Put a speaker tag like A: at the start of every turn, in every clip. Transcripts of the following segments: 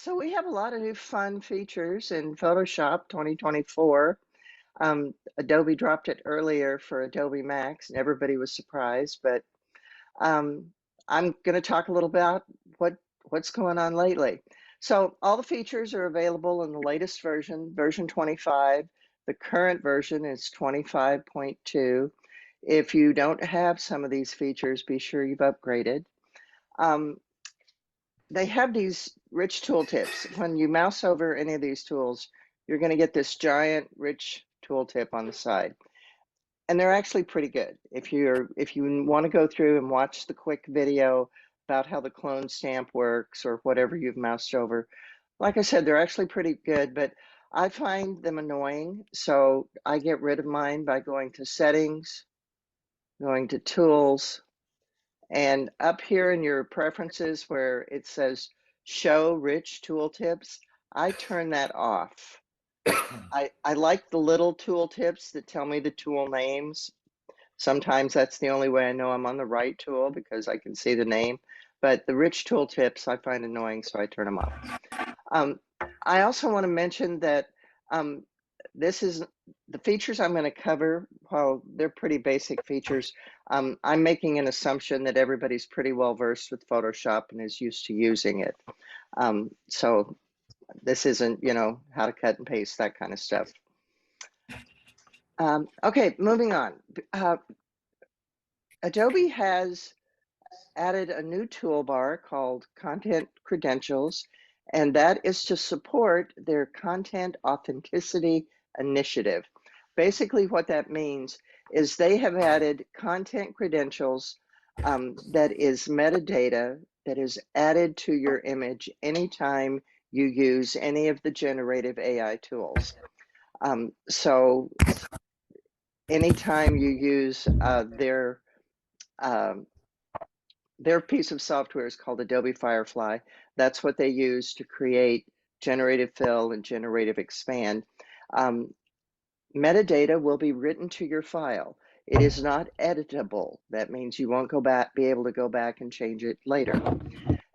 A: So we have a lot of new fun features in Photoshop 2024. Adobe dropped it earlier for Adobe Max, and everybody was surprised. But um, I'm going to talk a little about what's going on lately. So all the features are available in the latest version, version 25. The current version is 25.2. If you don't have some of these features, be sure you've upgraded. Um, they have these rich tooltips. When you mouse over any of these tools, you're going to get this giant rich tooltip on the side. And they're actually pretty good. If you want to go through and watch the quick video about how the clone stamp works or whatever you've moused over, like I said, they're actually pretty good, but I find them annoying. So I get rid of mine by going to settings, going to tools, and up here in your preferences where it says show rich tooltips, I turn that off. I like the little tooltips that tell me the tool names. Sometimes that's the only way I know I'm on the right tool because I can see the name. But the rich tooltips I find annoying, so I turn them off. I also want to mention that um, this is the features I'm going to cover. While they're pretty basic features, I'm making an assumption that everybody's pretty well versed with Photoshop and is used to using it. So this isn't, how to cut and paste, that kind of stuff. Okay, moving on. Adobe has added a new toolbar called Content Credentials, and that is to support their Content Authenticity Initiative. Basically, what that means is they have added content credentials that is metadata that is added to your image anytime you use any of the generative AI tools. So anytime you use their piece of software is called Adobe Firefly. That's what they use to create generative fill and generative expand. Metadata will be written to your file. It is not editable. That means you won't be able to go back and change it later.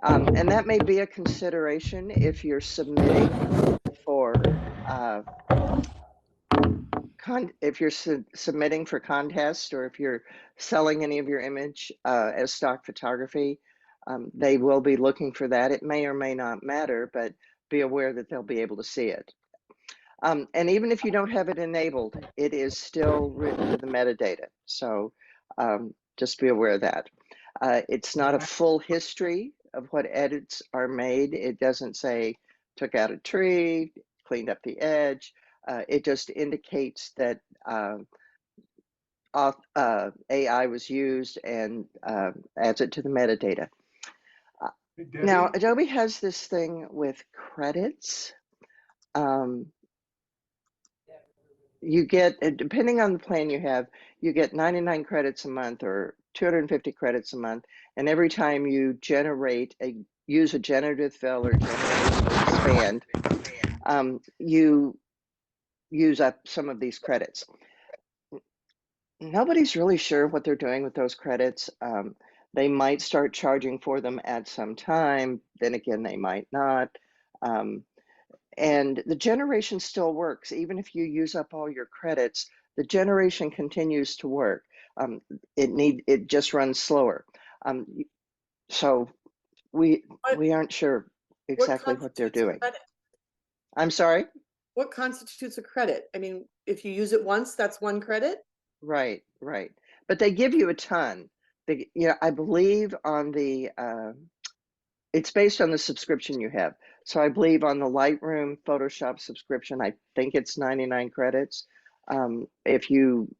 A: And that may be a consideration if you're submitting for submitting for contests, or if you're selling any of your image as stock photography. They will be looking for that. It may or may not matter, but be aware that they'll be able to see it. And even if you don't have it enabled, it is still written to the metadata. So just be aware of that. It's not a full history of what edits are made. It doesn't say took out a tree, cleaned up the edge. It just indicates that AI was used and adds it to the metadata. Now, Adobe has this thing with credits. You get, depending on the plan you have, you get 99 credits a month or 250 credits a month. And every time you use a generative fill or generative expand, you use up some of these credits. Nobody's really sure what they're doing with those credits. They might start charging for them at some time, then again, they might not. And the generation still works. Even if you use up all your credits, the generation continues to work. It just runs slower. So we aren't sure exactly what they're doing. I'm sorry?
B: What constitutes a credit? I mean, if you use it once, that's one credit?
A: Right. But they give you a ton. I believe on the, it's based on the subscription you have. So I believe on the Lightroom Photoshop subscription, I think it's 99 credits. If you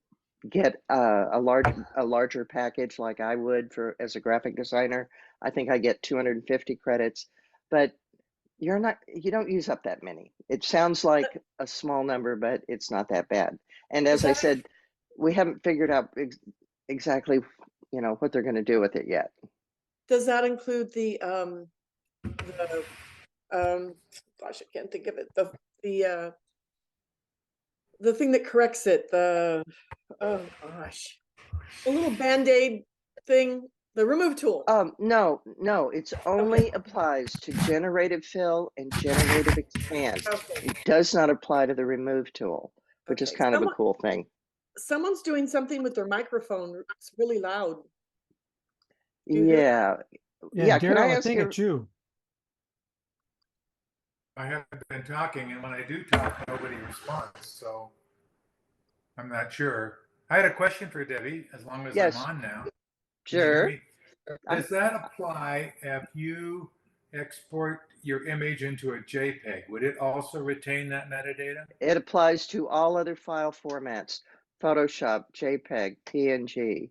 A: get a larger package like I would as a graphic designer, I think I get 250 credits. But you don't use up that many. It sounds like a small number, but it's not that bad. And as I said, we haven't figured out exactly, what they're going to do with it yet.
B: Does that include the gosh, I can't think of it. The thing that corrects it. Oh gosh, the little Band-Aid thing. The remove tool.
A: No, it's
B: Okay,
A: only applies to generative fill and generative expand.
B: okay,
A: It does not apply to the remove tool, which is
B: okay.
A: kind of a cool thing.
B: Someone's doing something with their microphone. It's really loud. Do you hear that?
A: Yeah.
C: Yeah,
A: Yeah, can I
C: Daryl, I
A: ask
C: think
A: you?
C: it's you.
D: I have been talking, and when I do talk, nobody responds. So I'm not sure. I had a question for Debbie, as long as I'm
A: Yes,
D: on now. Can you hear
A: sure.
D: me?
A: I'm,
D: Does that apply if you export your image into a JPEG? Would it also retain that metadata?
A: it applies to all other file formats, Photoshop, JPEG, PNG,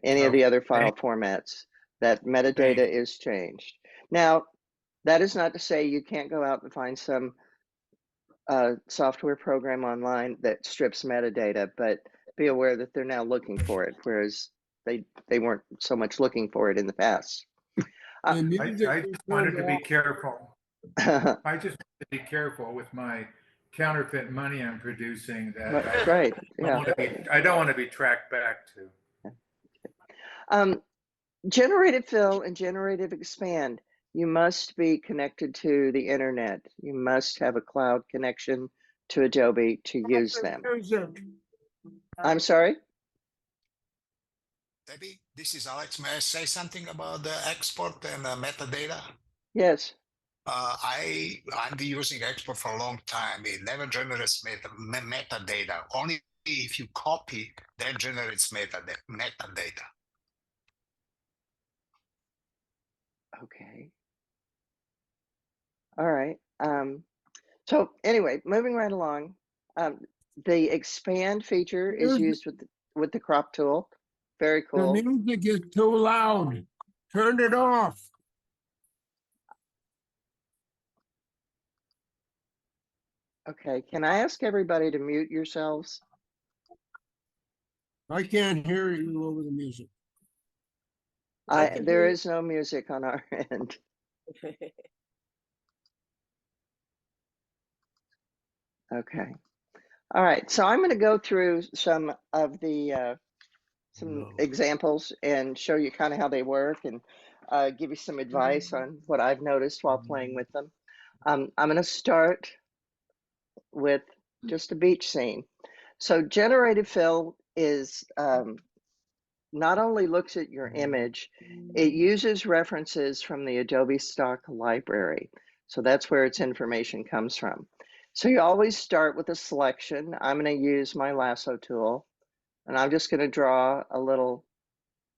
A: any of the
D: Okay,
A: other file formats. That metadata
D: thank
A: is changed. Now, that is not to say you can't go out and find some software program online that strips metadata, but be aware that they're now looking for it, whereas they weren't so much looking for it in the past. Uh,
C: The
D: I
C: music
D: just
C: is
D: wanted
C: turned
D: to be
C: off.
D: careful. I just wanted to be careful with my counterfeit money I'm producing that
A: that's right. Yeah.
D: I don't want to be tracked back to.
A: Um, generative fill and generative expand. You must be connected to the internet. You must have a cloud connection to Adobe to use them. I'm sorry?
E: Debbie, this is Alex. May I say something about the export and metadata?
A: Yes.
E: I'm been using export for a long time. It never generates metadata. Only if you copy, then generates metadata.
A: Okay. All right. So anyway, moving right along, the expand feature is
C: Music,
A: used with the crop tool. Very
C: the
A: cool.
C: music is too loud. Turn it off.
A: Okay, can I ask everybody to mute yourselves?
C: I can't hear you over the music.
B: I can
A: There
B: hear
A: is no music on our end.
B: you.
A: Okay. All right. So I'm going to go through some of the some examples and show you kind of how they work and give you some advice on what I've noticed while playing with them. I'm going to start with just a beach scene. So generative fill is not only looks at your image, it uses references from the Adobe stock library. So that's where its information comes from. So you always start with a selection. I'm going to use my lasso tool, and I'm just going to draw a little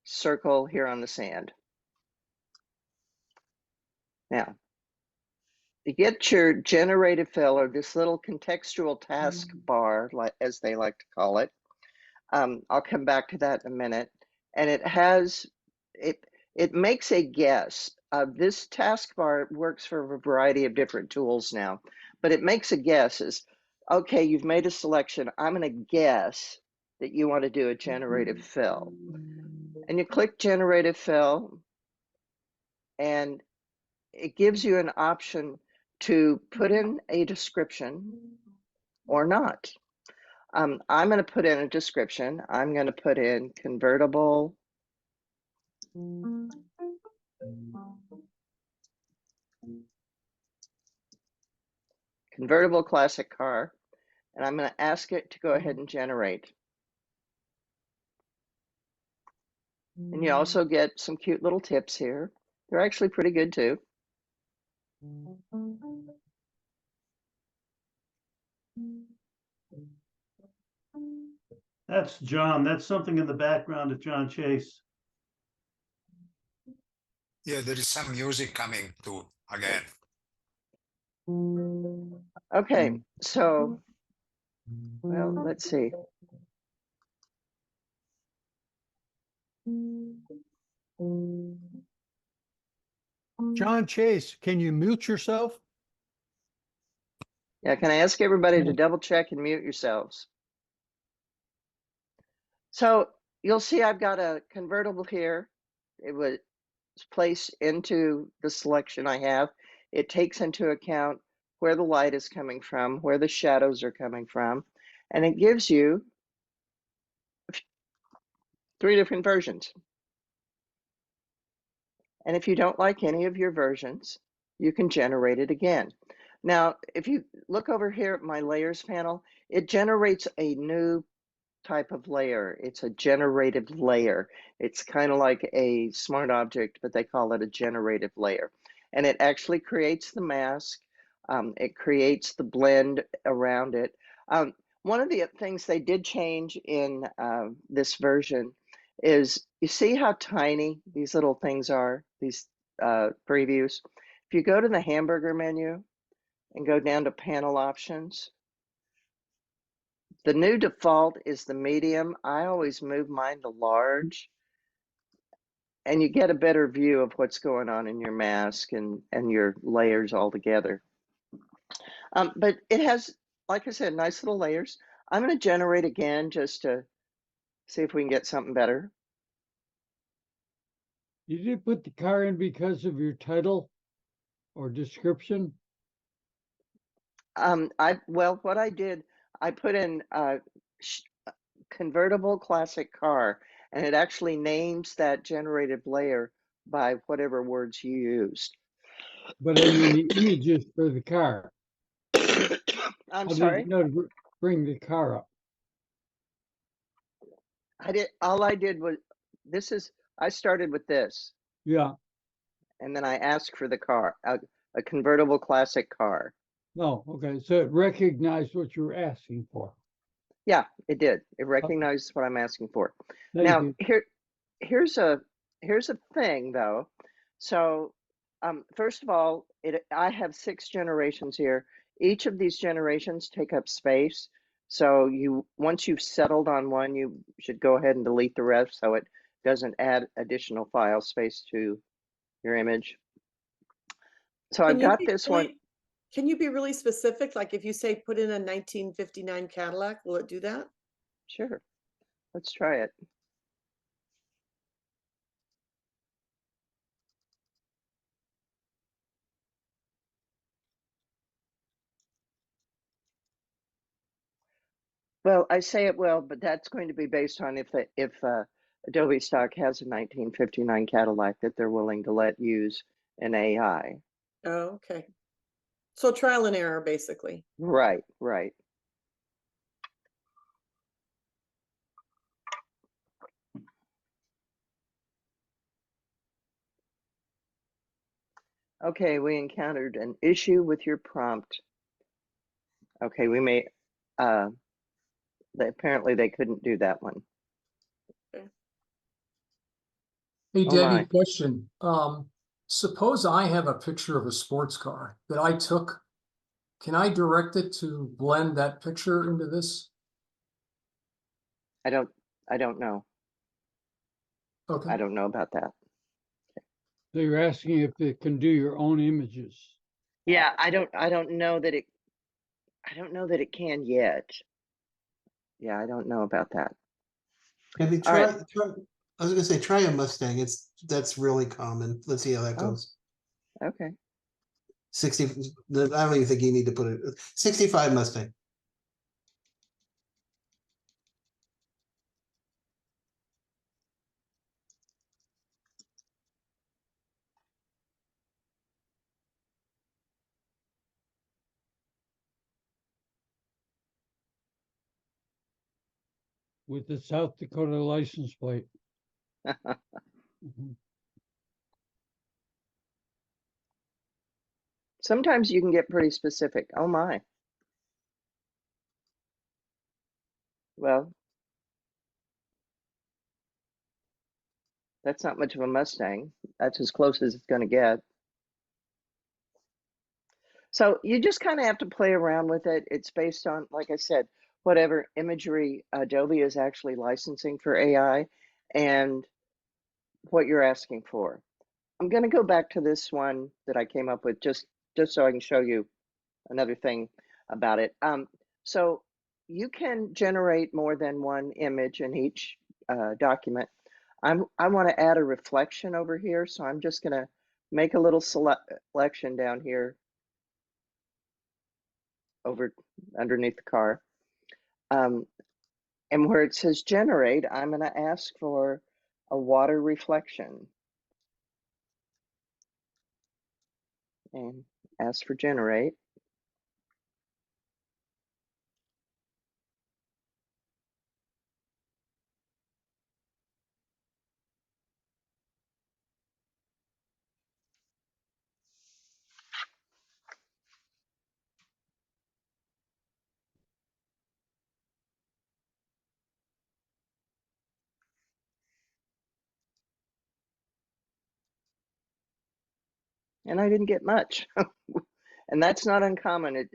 A: circle here on the sand. Now, to get your generative fill, or this little contextual task bar, as they like to call it, I'll come back to that in a minute. And it makes a guess. This taskbar works for a variety of different tools now, but it makes a guess as, okay, you've made a selection. I'm going to guess that you want to do a generative fill. And you click generative fill, and it gives you an option to put in a description or not. I'm going to put in a description. I'm going to put in convertible classic car, and I'm going to ask it to go ahead and generate. And you also get some cute little tips here. They're actually pretty good too.
F: That's John. That's something in the background of John Chase.
E: Yeah, there is some music coming too again.
A: Okay, so, well, let's see.
C: John Chase, can you mute yourself?
A: Yeah, can I ask everybody to double check and mute yourselves? So you'll see I've got a convertible here. It was placed into the selection I have. It takes into account where the light is coming from, where the shadows are coming from, and it gives you 3 different versions. And if you don't like any of your versions, you can generate it again. Now, if you look over here at my layers panel, it generates a new type of layer. It's a generative layer. It's kind of like a smart object, but they call it a generative layer. And it actually creates the mask. It creates the blend around it. One of the things they did change in this version is, you see how tiny these little things are, these previews? If you go to the hamburger menu and go down to panel options, the new default is the medium. I always move mine to large, and you get a better view of what's going on in your mask and your layers all together. But it has, like I said, nice little layers. I'm going to generate again just to see if we can get something better.
G: You did put the car in because of your title or description?
A: Well, what I did, I put in convertible classic car, and it actually names that generative layer by whatever words you used.
G: But I mean the images for the car.
A: I'm
G: How did
A: sorry.
G: you know to bring the car up?
A: All I did was, I started with this,
G: Yeah,
A: and then I asked for the car, a convertible classic car.
G: no, okay, so it recognized what you were asking for.
A: Yeah, it did. It recognizes what I'm asking for.
G: Thank
A: Now,
G: you.
A: here's a thing though. So, first of all, I have 6 generations here. Each of these generations take up space. So once you've settled on one, you should go ahead and delete the rest so it doesn't add additional file space to your image. So I've got this one.
B: Can you be really specific? Like if you say put in a 1959 Cadillac, will it do that?
A: Sure, let's try it. Well, I say it will, but that's going to be based on if Adobe stock has a 1959 Cadillac that they're willing to let use an AI.
B: Oh, okay. So trial and error, basically.
A: Right, right. Okay, we encountered an issue with your prompt. Okay, apparently they couldn't do that one.
H: Hey,
A: Oh
H: Debbie,
A: my.
H: question. Suppose I have a picture of a sports car that I took. Can I direct it to blend that picture into this?
A: I don't know.
H: Okay.
A: I don't know about that.
G: So you're asking if it can do your own images.
A: Yeah, I don't know that it can yet. Yeah, I don't know about that.
I: Maybe
A: All right.
I: I was gonna say try a Mustang. That's really common. Let's see how that
A: Oh.
I: goes.
A: Okay.
I: 60. I don't even think you need to put it. 65 Mustang.
G: With the South Dakota license plate. Mhm.
A: Sometimes you can get pretty specific. Oh my. Well, that's not much of a Mustang. That's as close as it's going to get. So you just kind of have to play around with it. It's based on, like I said, whatever imagery Adobe is actually licensing for AI and what you're asking for. I'm going to go back to this one that I came up with just so I can show you another thing about it. So you can generate more than one image in each document. I want to add a reflection over here, so I'm just going to make a little selection down here over underneath the car. And where it says generate, I'm going to ask for a water reflection. and ask for generate. And I didn't get much. And that's not uncommon.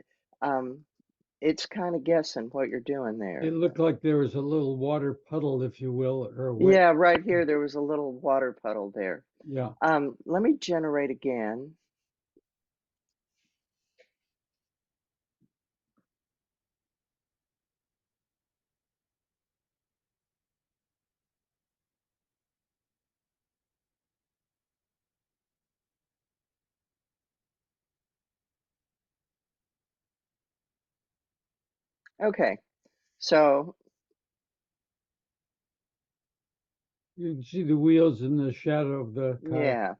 A: It's kind of guessing what you're doing there.
G: It looked like there was a little water puddle, if you will, or wet.
A: Yeah, right here, there was a little water puddle there.
G: Yeah.
A: Let me generate again. Okay, so
G: You can see the wheels in the shadow of the car.
A: yeah.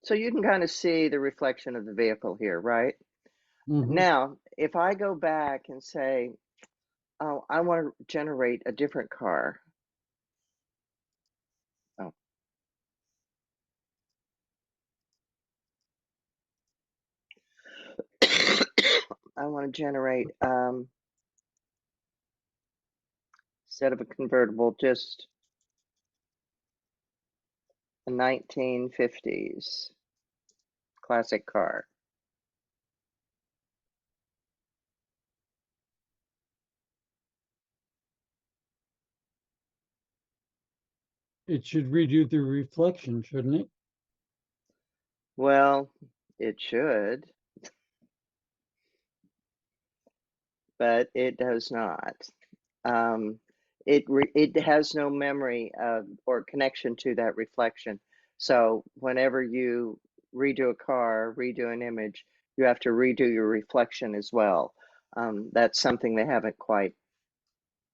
A: So you can kind of see the reflection of the vehicle here, right?
G: Mhm.
A: Now, if I go back and say, oh, I want to generate a different car. Oh. I want to generate, instead of a convertible, just a 1950s classic car.
G: It should redo the reflection, shouldn't it?
A: Well, it should, but it does not. It has no memory or connection to that reflection. So whenever you redo a car, redo an image, you have to redo your reflection as well. That's something they haven't quite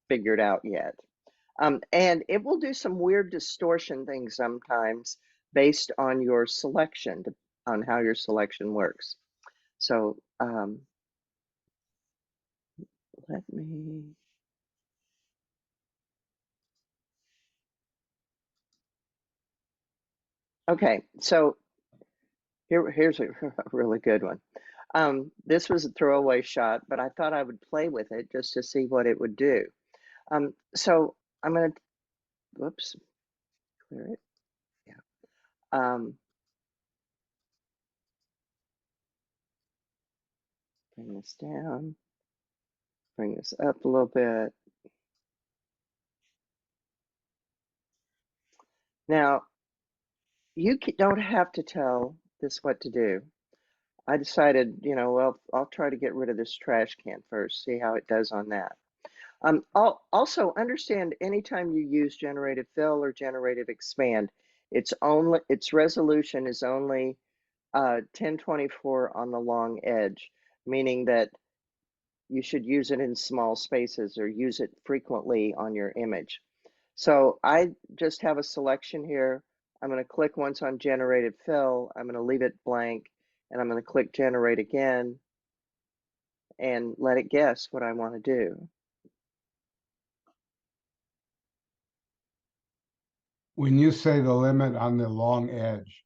A: figured out yet. And it will do some weird distortion things sometimes based on your selection, on how your selection works. So let me. Okay, so here's a really good one. This was a throwaway shot, but I thought I would play with it just to see what it would do. So I'm gonna, whoops, clear it. Yeah. Bring this down, bring this up a little bit. Now, you don't have to tell this what to do. I decided, well, I'll try to get rid of this trash can first, see how it does on that. Also understand anytime you use generative fill or generative expand, its resolution is only 1024 on the long edge, meaning that you should use it in small spaces or use it frequently on your image. So I just have a selection here. I'm going to click once on generative fill. I'm going to leave it blank, and I'm going to click generate again and let it guess what I want to do.
J: When you say the limit on the long edge,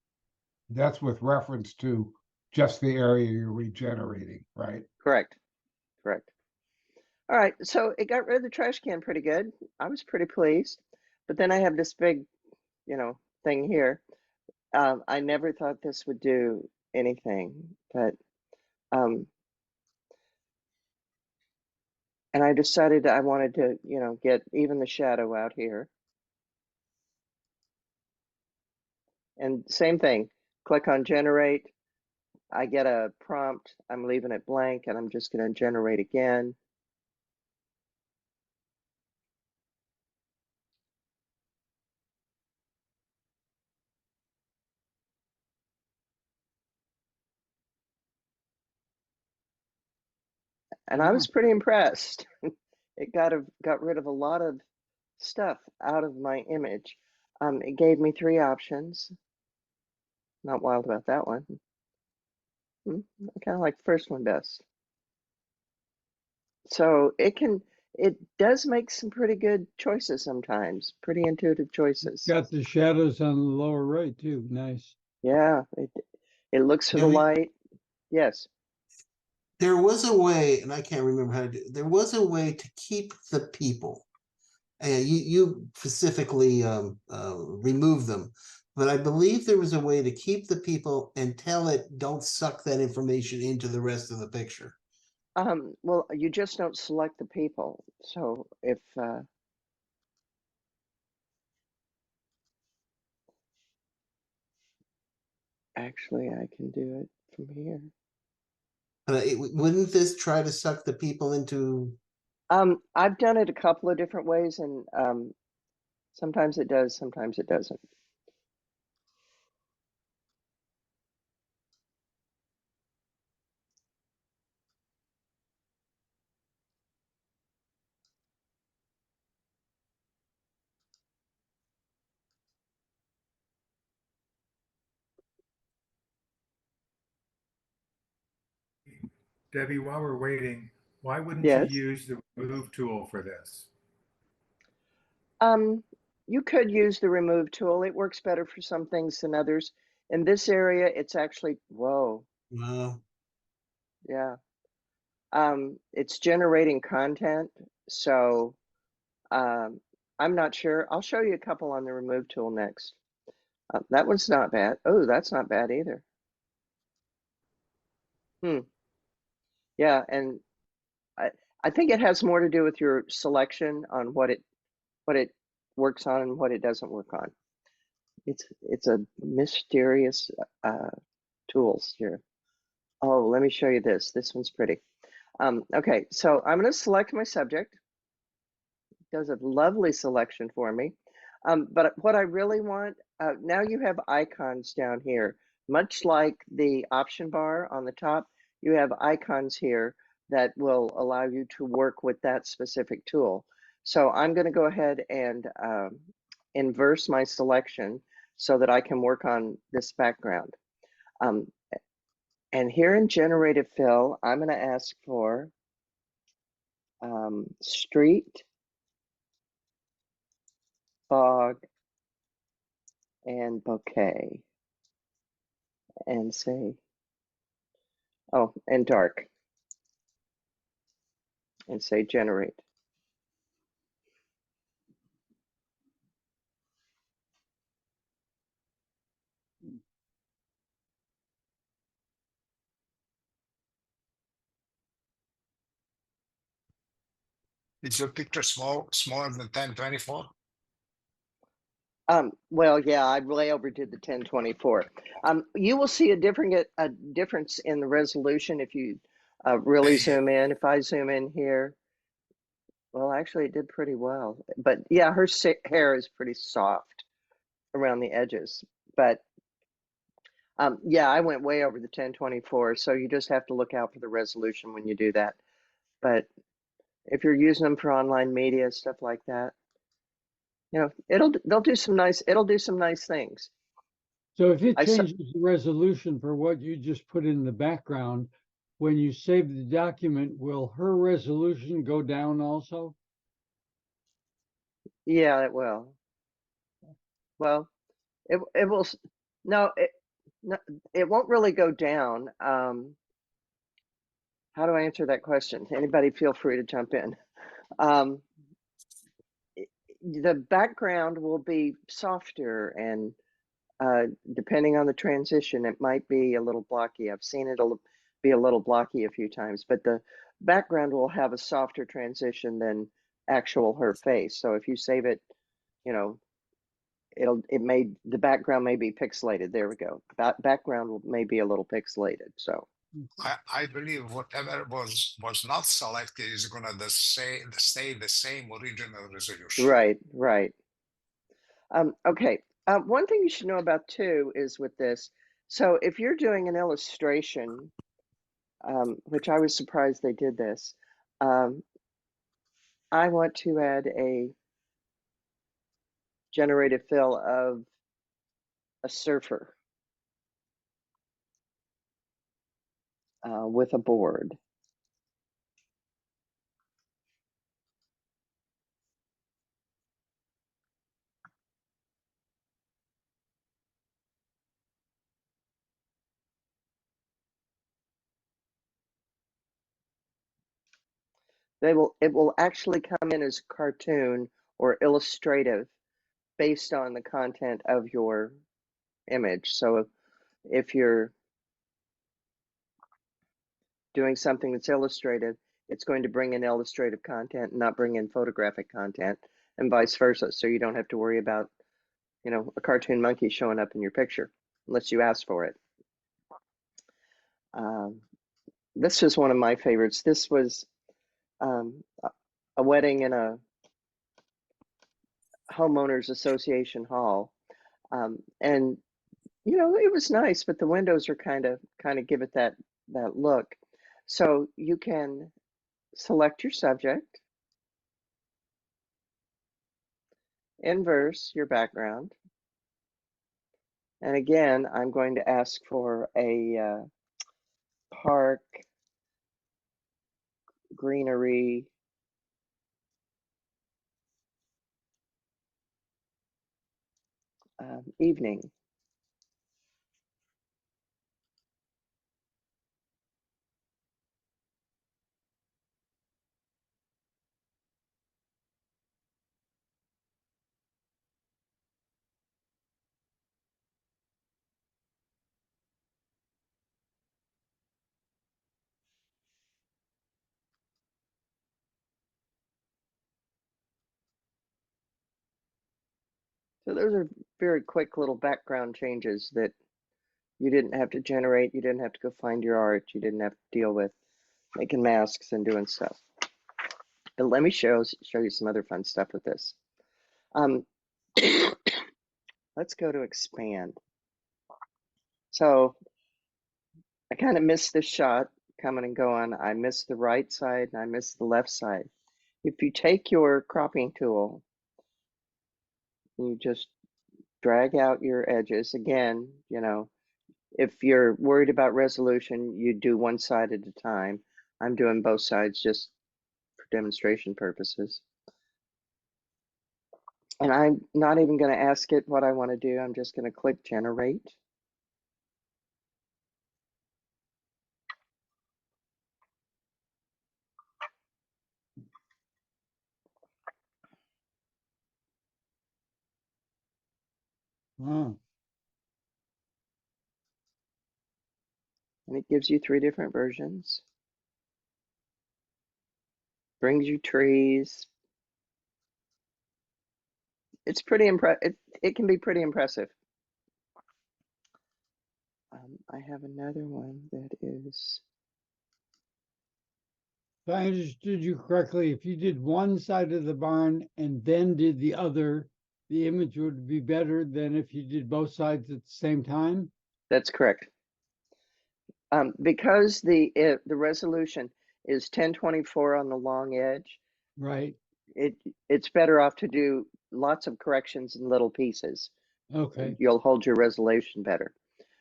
J: that's with reference to just the area you're regenerating, right?
A: Correct. Correct. All right, so it got rid of the trash can pretty good. I was pretty pleased. But then I have this big, thing here. I never thought this would do anything, but and I decided I wanted to, get even the shadow out here. And same thing, click on generate. I get a prompt. I'm leaving it blank, and I'm just going to generate again. And I was pretty impressed. It got rid of a lot of stuff out of my image. It gave me 3 options. Not wild about that one. I kind of like the first one best. So it does make some pretty good choices sometimes, pretty intuitive choices.
G: Got the shadows on the lower right too. Nice.
A: Yeah, it looks for the
I: Debbie?
A: light. Yes.
I: There was a way, and I can't remember how to do. There was a way to keep the people. You specifically remove them, but I believe there was a way to keep the people and tell it don't suck that information into the rest of the picture.
A: Well, you just don't select the people. So if actually I can do it from here.
I: Wouldn't this try to suck the people into?
A: I've done it a couple of different ways, and sometimes it does, sometimes it doesn't.
D: Debbie, while we're waiting, why wouldn't you
A: Yes.
D: use the remove tool for this?
A: You could use the remove tool. It works better for some things than others. In this area, it's actually, whoa,
I: Well,
A: yeah. It's generating content, so I'm not sure. I'll show you a couple on the remove tool next. That one's not bad. Oh, that's not bad either. Yeah, and I think it has more to do with your selection on what it works on and what it doesn't work on. It's a mysterious tools here. Oh, let me show you this. This one's pretty. Okay, so I'm going to select my subject. It does a lovely selection for me. But what I really want, now you have icons down here. Much like the option bar on the top, you have icons here that will allow you to work with that specific tool. So I'm going to go ahead and inverse my selection so that I can work on this background. And here in generative fill, I'm going to ask for street, fog, and bouquet, and say, oh, and dark, and say generate.
E: Is your picture smaller than 1024?
A: Well, yeah, I way overdid the 1024. You will see a difference in the resolution if you really zoom in. If I zoom in here, well, actually, it did pretty well. But yeah, her hair is pretty soft around the edges. But yeah, I went way over the 1024, so you just have to look out for the resolution when you do that. But if you're using them for online media, stuff like that, you know, it'll do some nice things.
G: So if it changes the resolution for what you just put in the background, when you save the document, will her resolution go down also?
A: Yeah, it will. Well, it will. No, it won't really go down. How do I answer that question? Anybody feel free to jump in. The background will be softer, and depending on the transition, it might be a little blocky. I've seen it be a little blocky a few times, but the background will have a softer transition than actual her face. So if you save it, you know, the background may be pixelated. There we go. Background may be a little pixelated. So
E: I believe whatever was not selected is gonna stay the same original resolution.
A: right. Okay. One thing you should know about too is with this. So if you're doing an illustration, which I was surprised they did this, I want to add a generate a fill of a surfer with a board. It will actually come in as cartoon or illustrative based on the content of your image. So if you're doing something that's illustrative, it's going to bring in illustrative content and not bring in photographic content, and vice versa. So you don't have to worry about, you know, a cartoon monkey showing up in your picture unless you ask for it. This was one of my favorites. This was a wedding in a homeowners association hall, and you know, it was nice, but the windows are kind of give it that look. So you can select your subject, inverse your background, and again, I'm going to ask for a park greenery evening. So those are very quick little background changes that you didn't have to generate. You didn't have to go find your art. You didn't have to deal with making masks and doing stuff. But let me show you some other fun stuff with this. Let's go to expand. So I kind of missed this shot coming and going. I missed the right side and I missed the left side. If you take your cropping tool, you just drag out your edges. Again, you know, if you're worried about resolution, you do one side at a time. I'm doing both sides just for demonstration purposes. And I'm not even going to ask it what I want to do. I'm just going to click generate.
G: Wow.
A: And it gives you 3 different versions. Brings you trees. It's pretty impressive. It can be pretty impressive. I have another one that is.
G: If I understood you correctly, if you did one side of the barn and then did the other, the image would be better than if you did both sides at the same time?
A: That's correct. Because the resolution is 1024 on the long edge,
G: Right.
A: it's better off to do lots of corrections in little pieces.
G: Okay.
A: You'll hold your resolution better.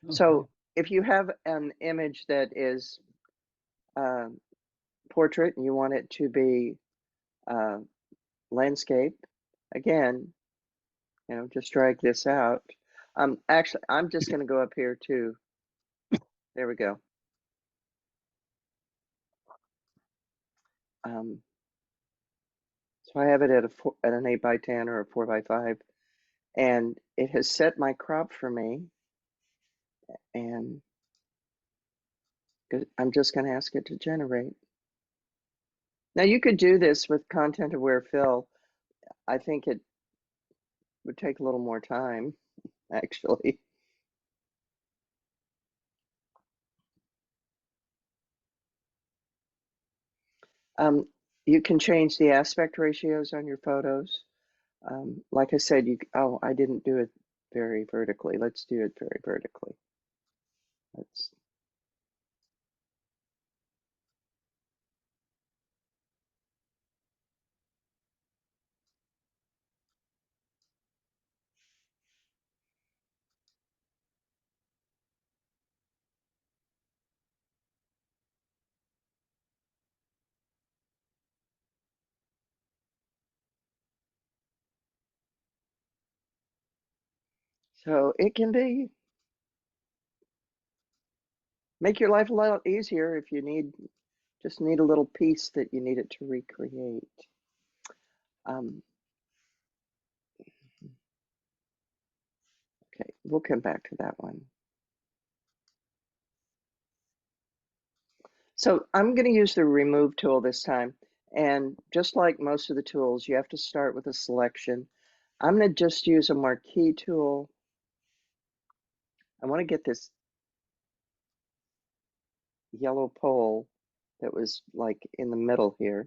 G: Okay.
A: So if you have an image that is portrait and you want it to be landscape, again, you know, just drag this out. Actually, I'm just going to go up here to, there we go. So I have it at an 8x10 or a 4x5, and it has set my crop for me. And I'm just going to ask it to generate. Now you could do this with content aware fill. I think it would take a little more time, actually. You can change the aspect ratios on your photos. Like I said, oh, I didn't do it very vertically. Let's do it very vertically. Let's. So it can make your life a lot easier if you just need a little piece that you need it to recreate. Um, okay, we'll come back to that one. So I'm going to use the remove tool this time. And just like most of the tools, you have to start with a selection. I'm going to just use a marquee tool. I want to get this yellow pole that was like in the middle here.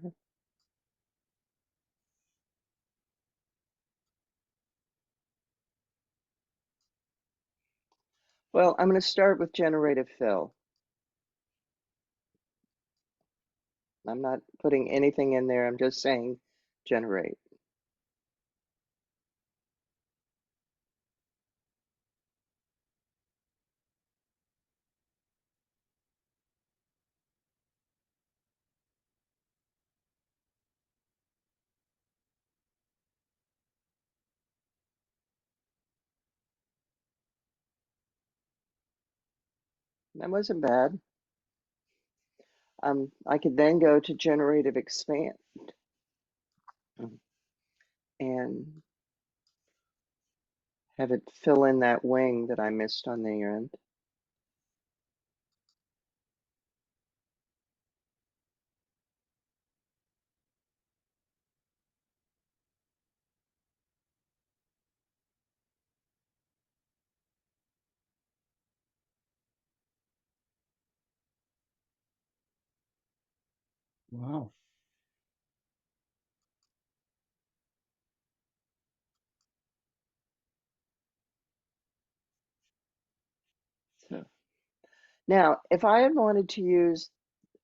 A: Well, I'm going to start with generative fill. I'm not putting anything in there. I'm just saying generate. That wasn't bad. I could then go to generative expand and have it fill in that wing that I missed on the end.
G: Wow.
A: So now, if I had wanted to use,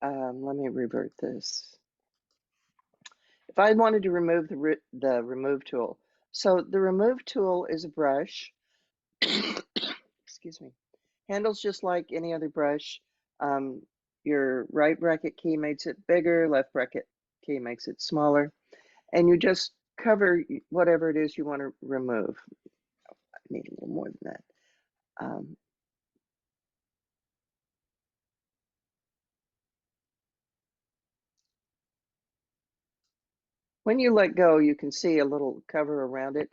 A: let me revert this. If I wanted to remove the remove tool, so the remove tool is a brush. Excuse me. Handles just like any other brush. Um, your right bracket key makes it bigger, left bracket key makes it smaller, and you just cover whatever it is you want to remove. I need a little more than that. When you let go, you can see a little cover around it.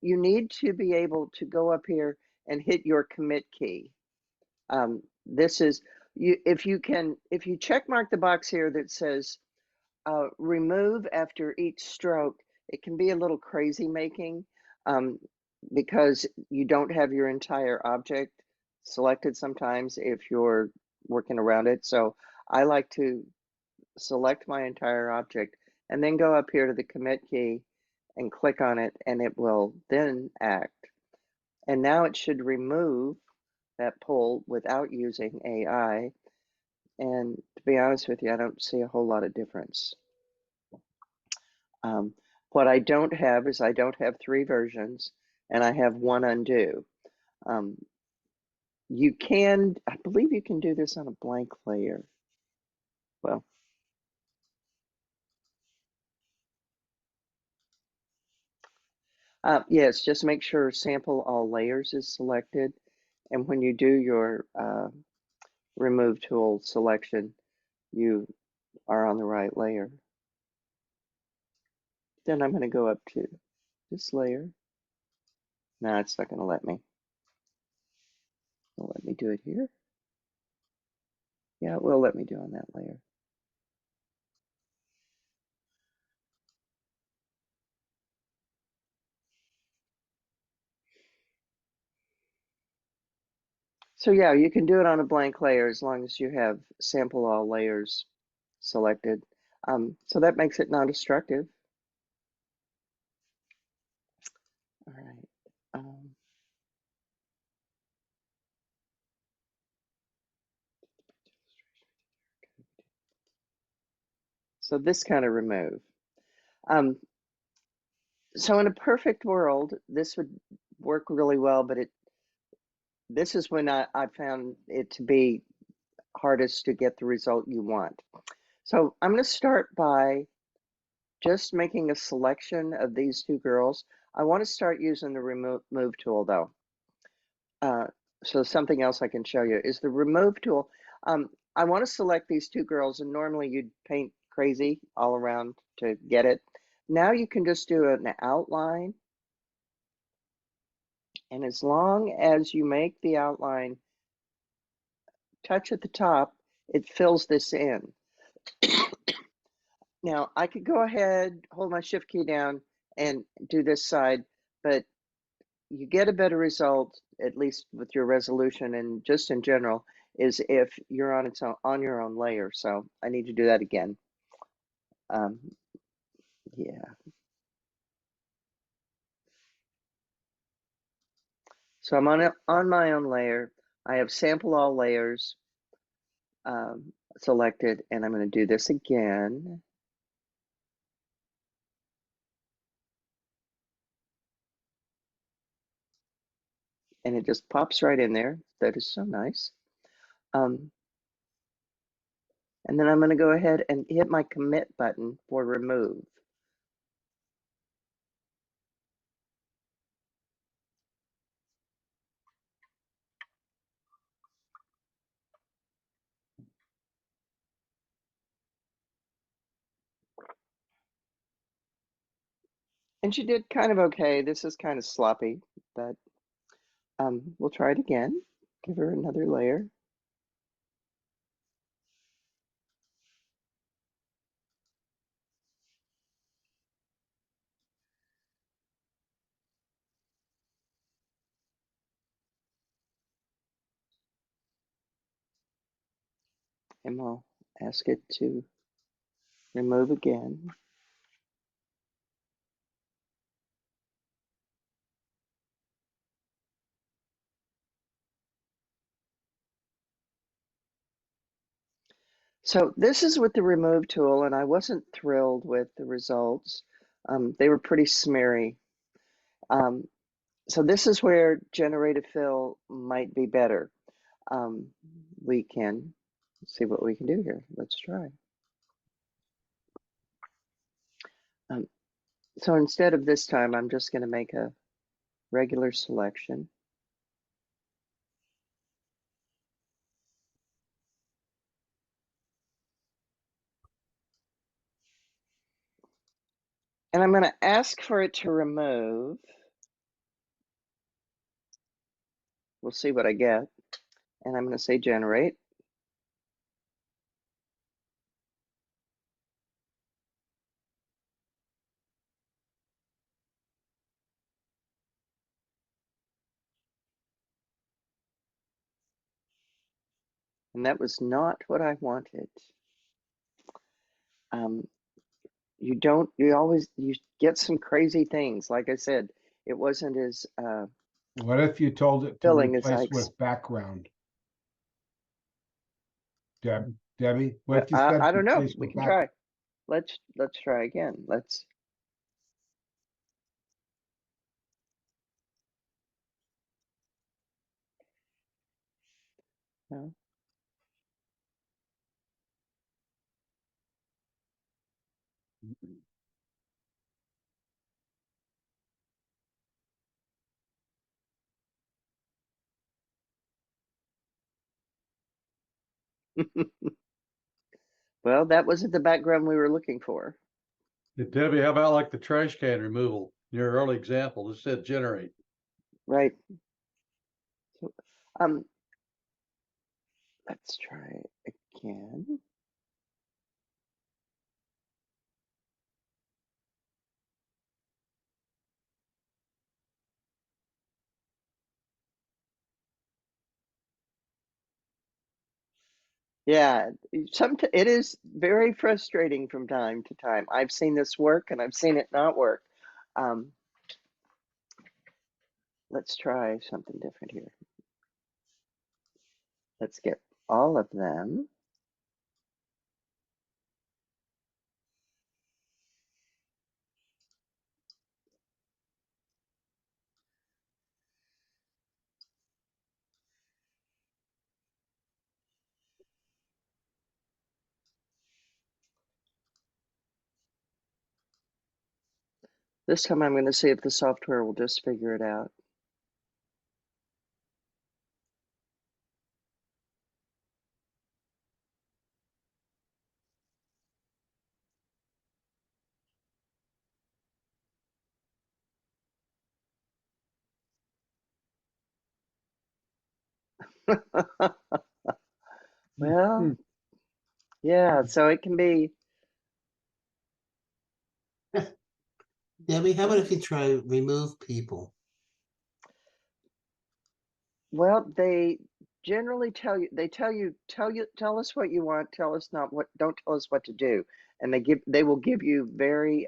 A: You need to be able to go up here and hit your commit key. This is if you check mark the box here that says remove after each stroke, it can be a little crazy making because you don't have your entire object selected sometimes if you're working around it. So I like to select my entire object and then go up here to the commit key and click on it, and it will then act. And now it should remove that pull without using AI. And to be honest with you, I don't see a whole lot of difference. What I don't have is I don't have 3 versions, and I have 1 undo. You can, I believe you can do this on a blank layer. Well, yes, just make sure sample all layers is selected. And when you do your remove tool selection, you are on the right layer. Then I'm going to go up to this layer. No, it's not going to let me. It'll let me do it here. Yeah, it will let me do on that layer. So yeah, you can do it on a blank layer as long as you have sample all layers selected. So that makes it non-destructive. All right. So this kind of remove. So in a perfect world, this would work really well, but this is when I found it to be hardest to get the result you want. So I'm going to start by just making a selection of these 2 girls. I want to start using the remove tool though. So something else I can show you is the remove tool. I want to select these two girls, and normally you'd paint crazy all around to get it. Now you can just do an outline, and as long as you make the outline touch at the top, it fills this in. Now I could go ahead, hold my shift key down and do this side, but you get a better result, at least with your resolution and just in general, is if you're on its own, on your own layer. So I need to do that again. Yeah. So I'm on my own layer. I have sample all layers selected, and I'm going to do this again. And it just pops right in there. That is so nice. And then I'm going to go ahead and hit my commit button for remove. And she did kind of okay. This is kind of sloppy, but we'll try it again. Give her another layer. And we'll ask it to remove again. So this is with the remove tool, and I wasn't thrilled with the results. They were pretty smeary. So this is where generative fill might be better. We can see what we can do here. Let's try. So instead of this time, I'm just going to make a regular selection. And I'm going to ask for it to remove. We'll see what I get. And I'm going to say generate. And that was not what I wanted. You get some crazy things. Like I said, it wasn't as
J: What if you told it to
A: filling as I
J: replace with background? Debbie, what if you said
A: I don't know.
J: replace
A: We
J: with
A: can
J: back?
A: try. Let's try again. Let's. No. Well, that wasn't the background we were looking for.
K: Debbie, how about like the trash can removal? Your early example, it said generate.
A: Right. So, let's try again. Yeah, it is very frustrating from time to time. I've seen this work and I've seen it not work. Let's try something different here. Let's get all of them. This time I'm going to see if the software will just figure it out. Well, yeah, so it can be,
I: Debbie, how about if you try remove people?
A: well, they generally tell us what you want, don't tell us what to do. And they will give you very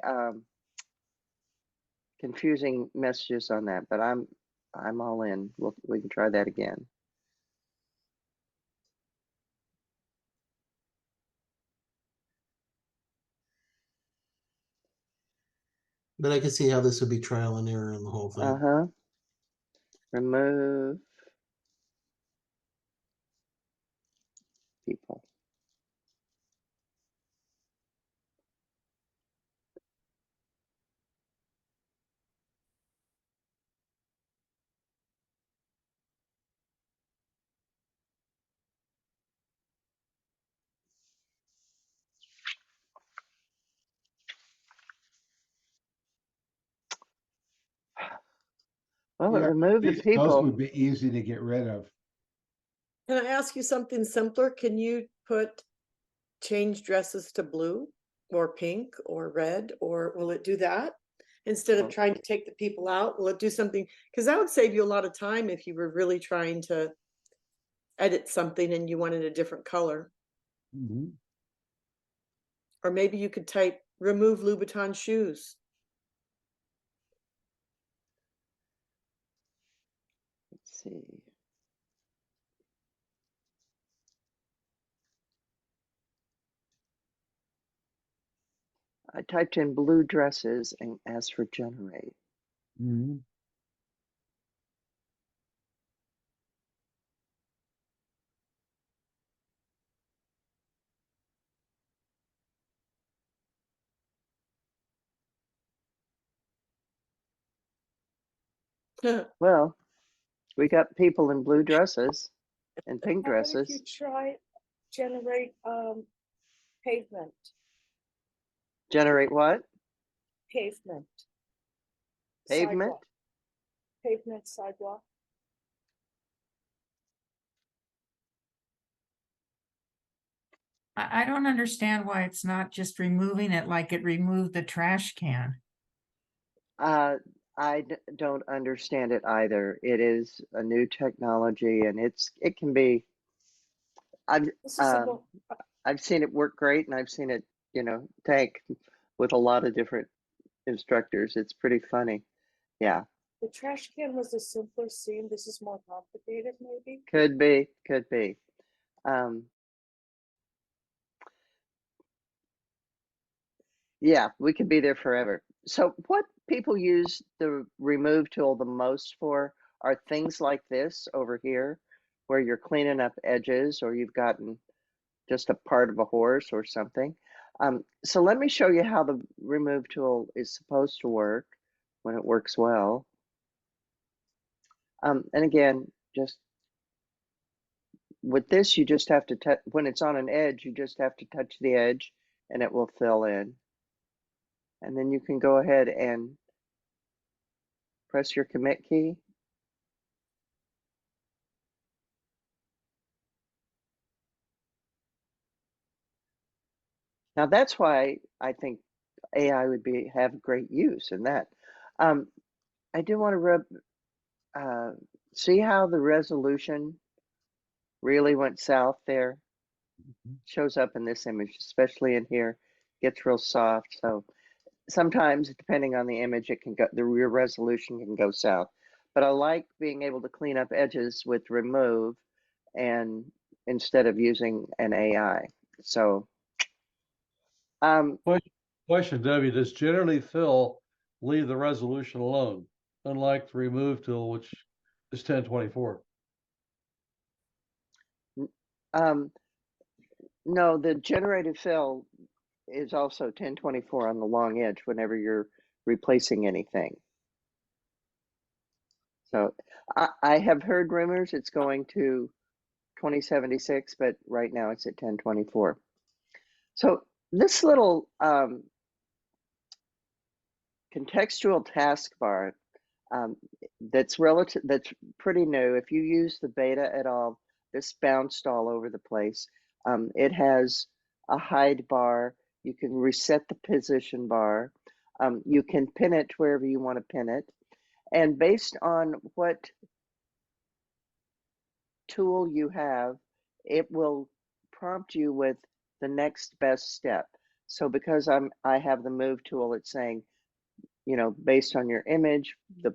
A: confusing messages on that, but I'm all in. We can try that again.
I: But I can see how this would be trial and error in the whole thing.
A: Uh-huh. Remove people. Well, it
J: Yeah,
A: removed the
J: those
A: people.
J: would be easy to get rid of.
B: Can I ask you something simpler? Can you change dresses to blue or pink or red, or will it do that? Instead of trying to take the people out, will it do something? Because that would save you a lot of time if you were really trying to edit something and you wanted a different color.
G: Mhm.
B: Or maybe you could type remove Louboutin shoes.
A: Let's see. I typed in blue dresses and asked for generate.
G: Mhm.
A: Well, we got people in blue dresses and pink
L: How about if you
A: dresses.
L: try generate pavement?
A: Generate what?
L: Pavement.
A: Pavement?
L: Sidewalk. Pavement sidewalk.
M: I don't understand why it's not just removing it like it removed the trash can.
A: Don't understand it either. It is a new technology, and it can be. I've
L: This is
A: um,
L: about
A: I've seen it work great, and I've seen it, tank with a lot of different instructors. It's pretty funny. Yeah,
L: the trash can was the simpler scene. This is more complicated, maybe.
A: could be. Um, yeah, we could be there forever. So, what people use the remove tool the most for are things like this over here, where you're cleaning up edges or you've gotten just a part of a horse or something. So let me show you how the remove tool is supposed to work when it works well. And again, just with this, you just have to touch, when it's on an edge, you just have to touch the edge and it will fill in. And then you can go ahead and press your commit key. Now that's why I think AI would have great use in that. I do want to see how the resolution really went south there. Shows up in this image, especially in here, gets real soft. So sometimes, depending on the image, the rear resolution can go south. But I like being able to clean up edges with remove, and instead of using an AI. So,
K: Question, Debbie, does generally fill leave the resolution alone, unlike the remove tool, which is 1024?
A: No, the generated fill is also 1024 on the long edge whenever you're replacing anything. So I have heard rumors it's going to 2076, but right now it's at 1024. So this little contextual taskbar that's pretty new. If you use the beta at all, this bounced all over the place. It has a hide bar. You can reset the position bar. You can pin it wherever you want to pin it. And based on what tool you have, it will prompt you with the next best step. So because I have the move tool, it's saying, you know, based on your image, the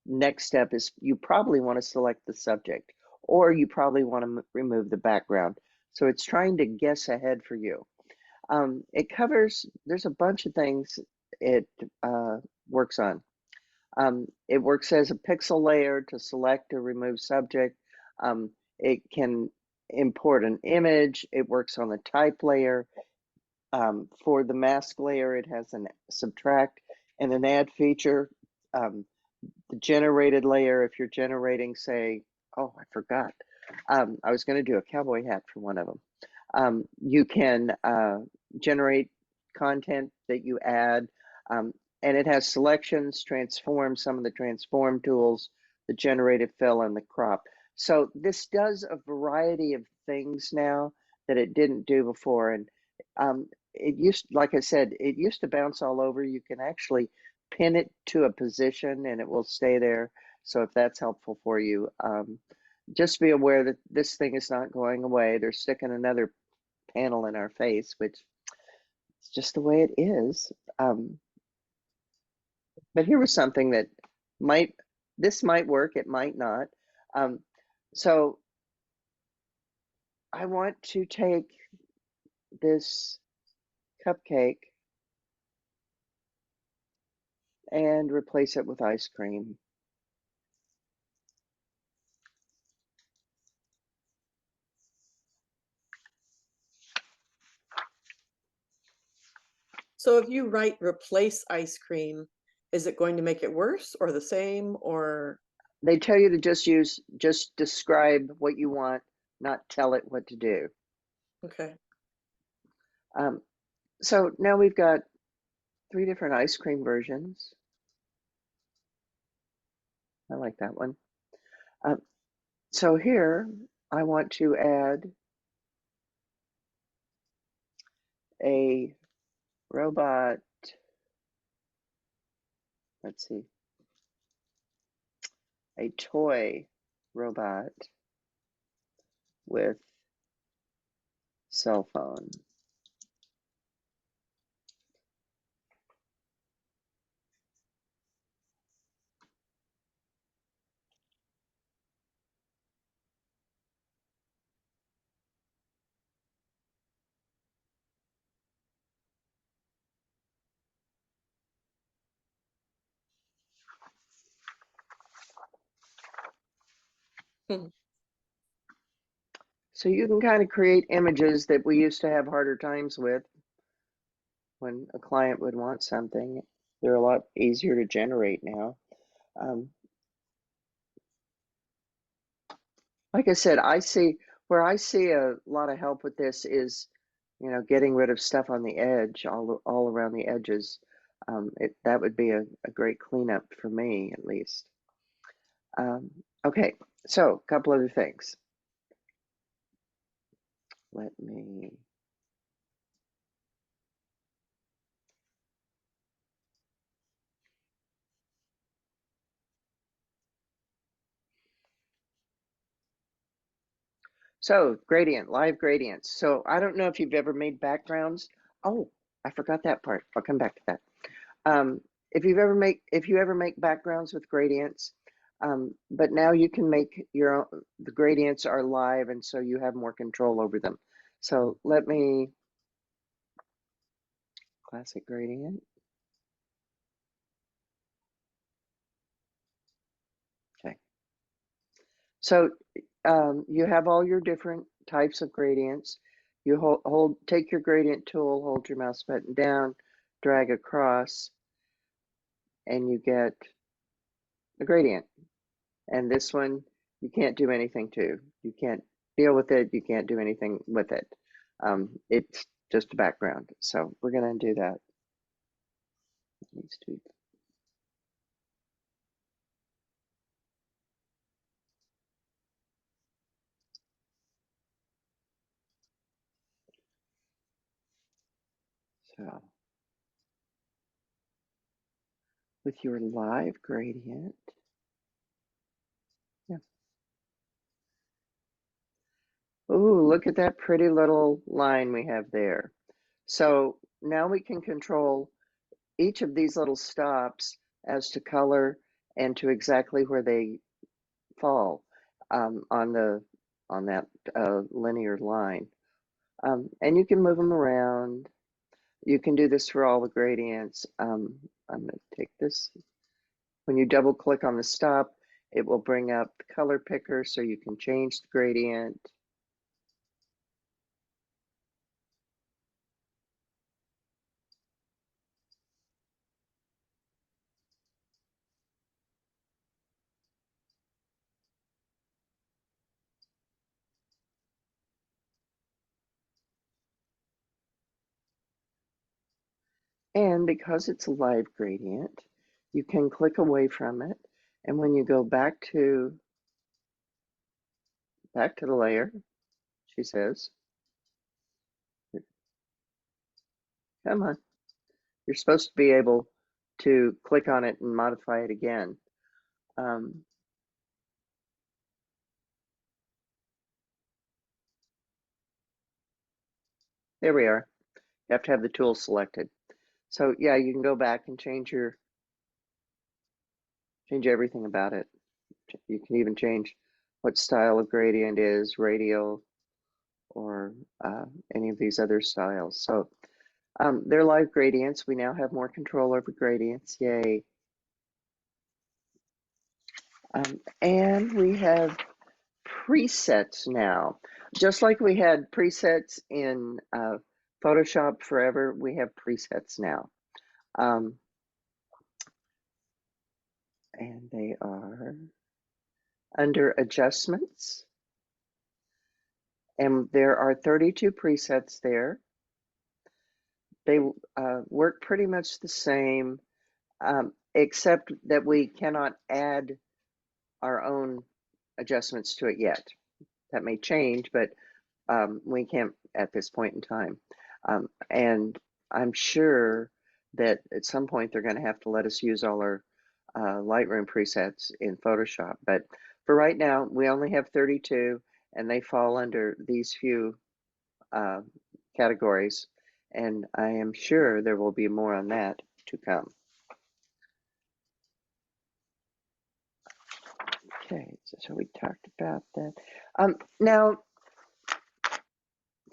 A: next step is you probably want to select the subject, or you probably want to remove the background. So it's trying to guess ahead for you. It covers, there's a bunch of things it works on. It works as a pixel layer to select or remove subject. It can import an image. It works on the type layer. For the mask layer, it has an subtract and an add feature. The generated layer, if you're generating, say, oh, I forgot. I was going to do a cowboy hat for one of them. You can generate content that you add, and it has selections, transform, some of the transform tools, the generated fill, and the crop. So this does a variety of things now that it didn't do before. And it used, like I said, it used to bounce all over. You can actually pin it to a position and it will stay there. So if that's helpful for you, just be aware that this thing is not going away. They're sticking another panel in our face, which is just the way it is. But here was something that this might work, it might not. So I want to take this cupcake and replace it with ice cream.
B: So if you write replace ice cream, is it going to make it worse or the same, or?
A: They tell you to just describe what you want, not tell it what to do.
B: Okay.
A: So now we've got 3 different ice cream versions. I like that one. So here I want to add a robot. Let's see. A toy robot with cell phone. So you can kind of create images that we used to have harder times with when a client would want something. They're a lot easier to generate now. Like I said, where I see a lot of help with this is, you know, getting rid of stuff on the edge, all around the edges. That would be a great cleanup for me, at least. Okay, so a couple other things. Let me. So gradient, live gradients. So I don't know if you've ever made backgrounds. Oh, I forgot that part. I'll come back to that. If you ever make backgrounds with gradients, but now you can make your own, the gradients are live, and so you have more control over them. So let me, classic gradient. Okay. So you have all your different types of gradients. You take your gradient tool, hold your mouse button down, drag across, and you get a gradient. And this one, you can't do anything to. You can't deal with it. You can't do anything with it. It's just a background. So we're going to do that. These two. with your live gradient. Yeah. Ooh, look at that pretty little line we have there. So now we can control each of these little stops as to color and to exactly where they fall on that linear line. And you can move them around. You can do this for all the gradients. I'm going to take this. When you double click on the stop, it will bring up the color picker so you can change the gradient. And because it's a live gradient, you can click away from it. And when you go back to the layer, she says, come on. You're supposed to be able to click on it and modify it again. There we are. You have to have the tool selected. So yeah, you can go back and change everything about it. You can even change what style of gradient is, radial, or any of these other styles. So they're live gradients. We now have more control over gradients. Yay. And we have presets now. Just like we had presets in Photoshop forever, we have presets now. And they are under adjustments. And there are 32 presets there. They work pretty much the same, except that we cannot add our own adjustments to it yet. That may change, but we can't at this point in time. And I'm sure that at some point they're going to have to let us use all our Lightroom presets in Photoshop. But for right now, we only have 32, and they fall under these few categories. And I am sure there will be more on that to come. Okay, so we talked about that. Now,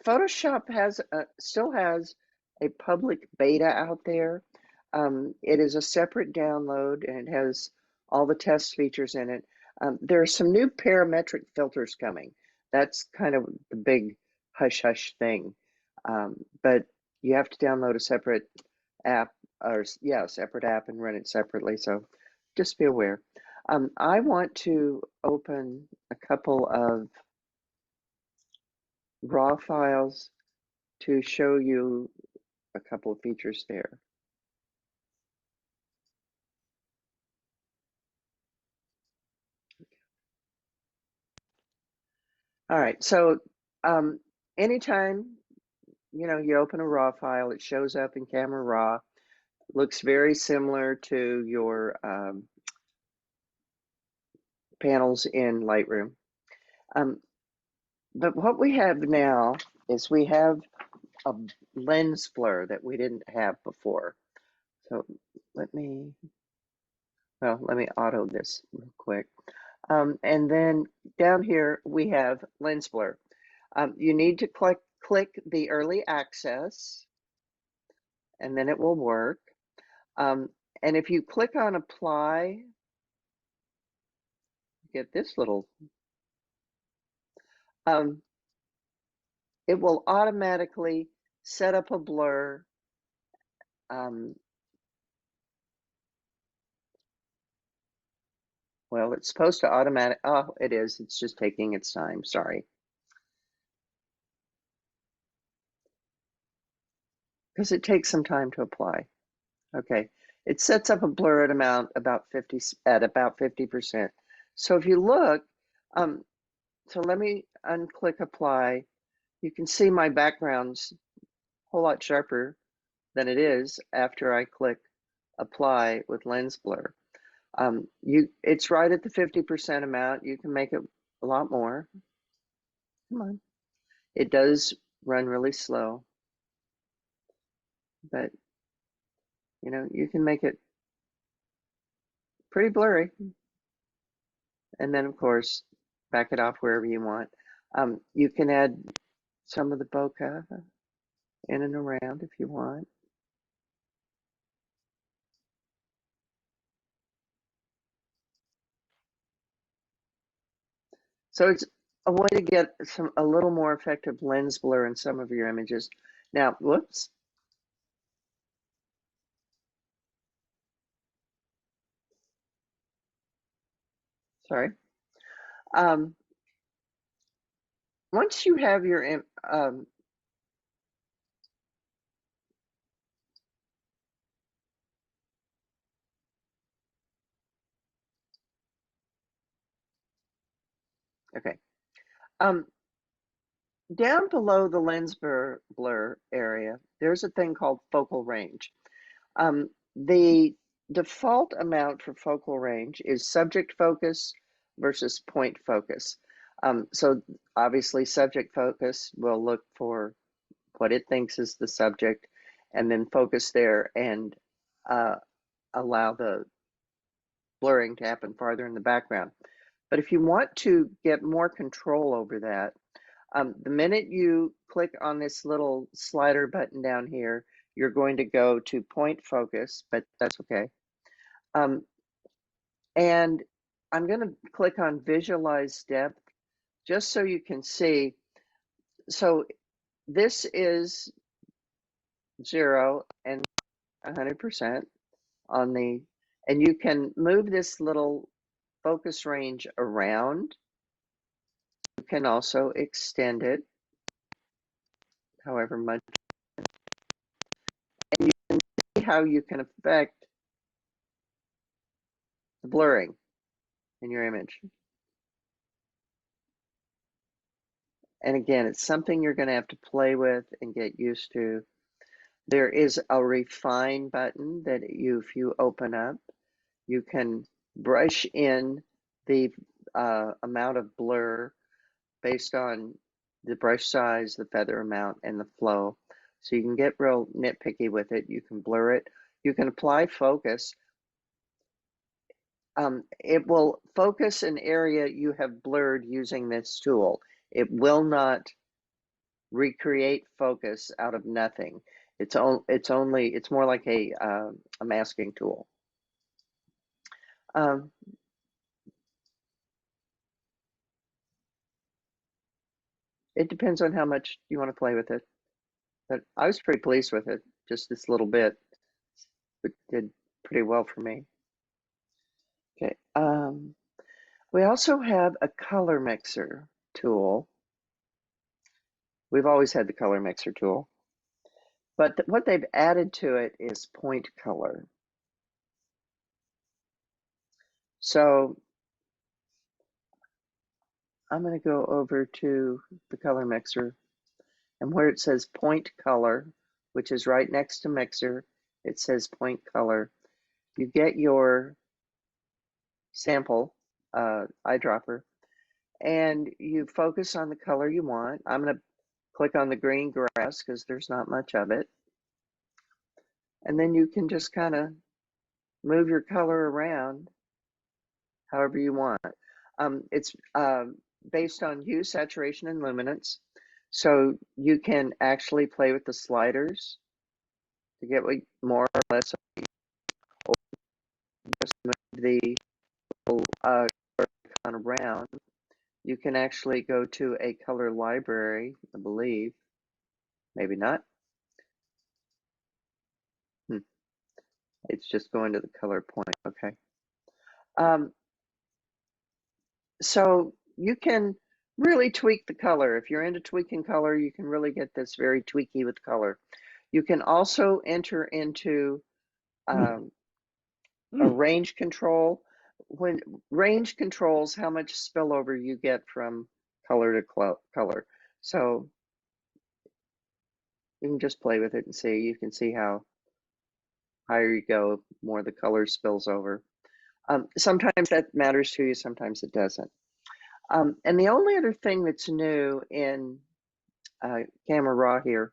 A: Photoshop still has a public beta out there. It is a separate download and it has all the test features in it. There are some new parametric filters coming. That's kind of the big hush-hush thing. But you have to download a separate app, or yeah, a separate app and run it separately. So just be aware. I want to open a couple of raw files to show you a couple of features there. All right, so anytime you open a raw file, it shows up in Camera Raw. Looks very similar to your panels in Lightroom. But what we have now is we have a lens blur that we didn't have before. So let me auto this real quick. And then down here we have lens blur. You need to click the early access, and then it will work. And if you click on apply, get this little, it will automatically set up a blur. Well, it's supposed to automatic. Oh, it is. It's just taking its time. Sorry. Because it takes some time to apply. Okay. It sets up a blur at about 50%. So if you look, so let me unclick apply. You can see my background's a whole lot sharper than it is after I click apply with lens blur. It's right at the 50% amount. You can make it a lot more. Come on. It does run really slow, but you know, you can make it pretty blurry. And then of course, back it off wherever you want. You can add some of the bokeh in and around if you want. So it's a way to get a little more effective lens blur in some of your images. Now, whoops. Sorry. Once you have your okay. Down below the lens blur area, there's a thing called focal range. The default amount for focal range is subject focus versus point focus. So obviously subject focus will look for what it thinks is the subject and then focus there and allow the blurring to happen farther in the background. But if you want to get more control over that, the minute you click on this little slider button down here, you're going to go to point focus, but that's okay. And I'm going to click on visualize depth just so you can see. So this is 0 and 100% on the, and you can move this little focus range around. You can also extend it however much. And you can see how you can affect the blurring in your image. And again, it's something you're going to have to play with and get used to. There is a refine button that if you open up, you can brush in the amount of blur based on the brush size, the feather amount, and the flow. So you can get real nitpicky with it. You can blur it. You can apply focus. It will focus an area you have blurred using this tool. It will not recreate focus out of nothing. It's more like a masking tool. It depends on how much you want to play with it, but I was pretty pleased with it. Just this little bit, it did pretty well for me. Okay. We also have a color mixer tool. We've always had the color mixer tool, but what they've added to it is point color. So I'm going to go over to the color mixer, and where it says point color, which is right next to mixer, it says point color. You get your sample eyedropper, and you focus on the color you want. I'm going to click on the green grass because there's not much of it. And then you can just kind of move your color around however you want. It's based on hue, saturation, and luminance. So you can actually play with the sliders to get more or less, or just move the color icon around. You can actually go to a color library, I believe. Maybe not. It's just going to the color point. Okay. So you can really tweak the color. If you're into tweaking color, you can really get this very tweaky with color. You can also enter into a range control. When range controls how much spillover you get from color to color. So you can just play with it and see. You can see how higher you go, more the color spills over. Sometimes that matters to you, sometimes it doesn't. And the only other thing that's new in Camera Raw here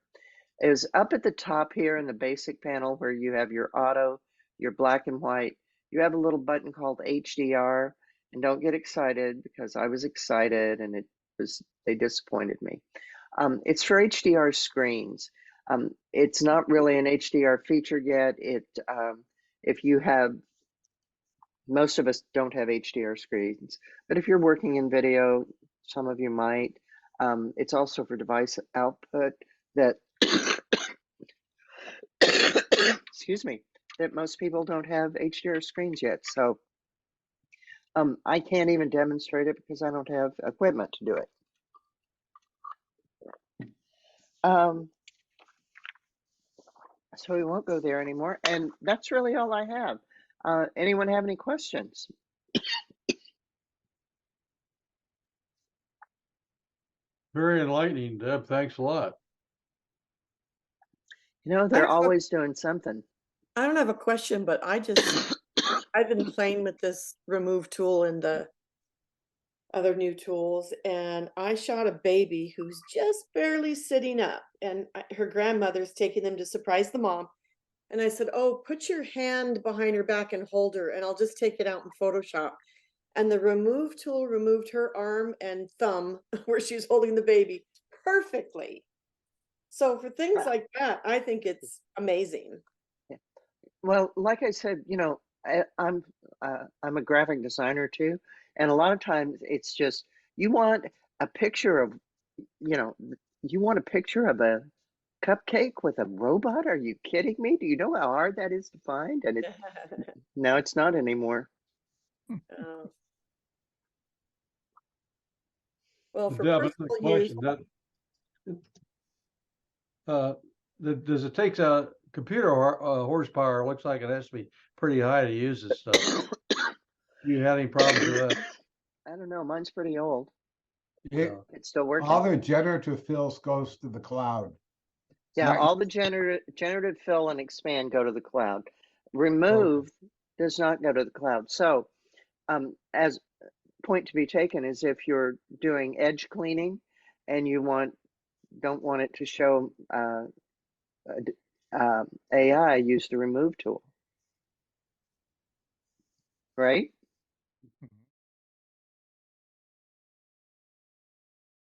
A: is up at the top here in the basic panel where you have your auto, your black and white, you have a little button called HDR. And don't get excited because I was excited and they disappointed me. It's for HDR screens. It's not really an HDR feature yet. If you have, most of us don't have HDR screens, but if you're working in video, some of you might. It's also for device output that, excuse me, that most people don't have HDR screens yet. So I can't even demonstrate it because I don't have equipment to do it. So we won't go there anymore. And that's really all I have. Anyone have any questions?
K: Very enlightening, Deb. Thanks a lot.
A: You know, they're always doing something.
B: I don't have a question, but I've been playing with this remove tool and the other new tools, and I shot a baby who's just barely sitting up, and her grandmother's taking them to surprise the mom. And I said, oh, put your hand behind her back and hold her, and I'll just take it out in Photoshop. And the remove tool removed her arm and thumb where she's holding the baby perfectly. So for things like that, I think it's amazing.
A: Well, like I said, you know, I'm a graphic designer too, and a lot of times it's just you want a picture of, you know, you want a picture of a cupcake with a robot? Are you kidding me? Do you know how hard that is to find? And no, it's not anymore.
B: Well, for
K: Deb,
B: personal use,
K: does it take a computer horsepower? It looks like it has to be pretty high to use this stuff. You had any problems with that?
A: I don't know. Mine's pretty old.
J: It's
A: still working.
J: All the generative fills goes to the cloud.
A: Yeah, all the generative fill and expand go to the cloud. Remove does not go to the cloud. So, as point to be taken is if you're doing edge cleaning and you don't want it to show AI, use the remove tool. Right?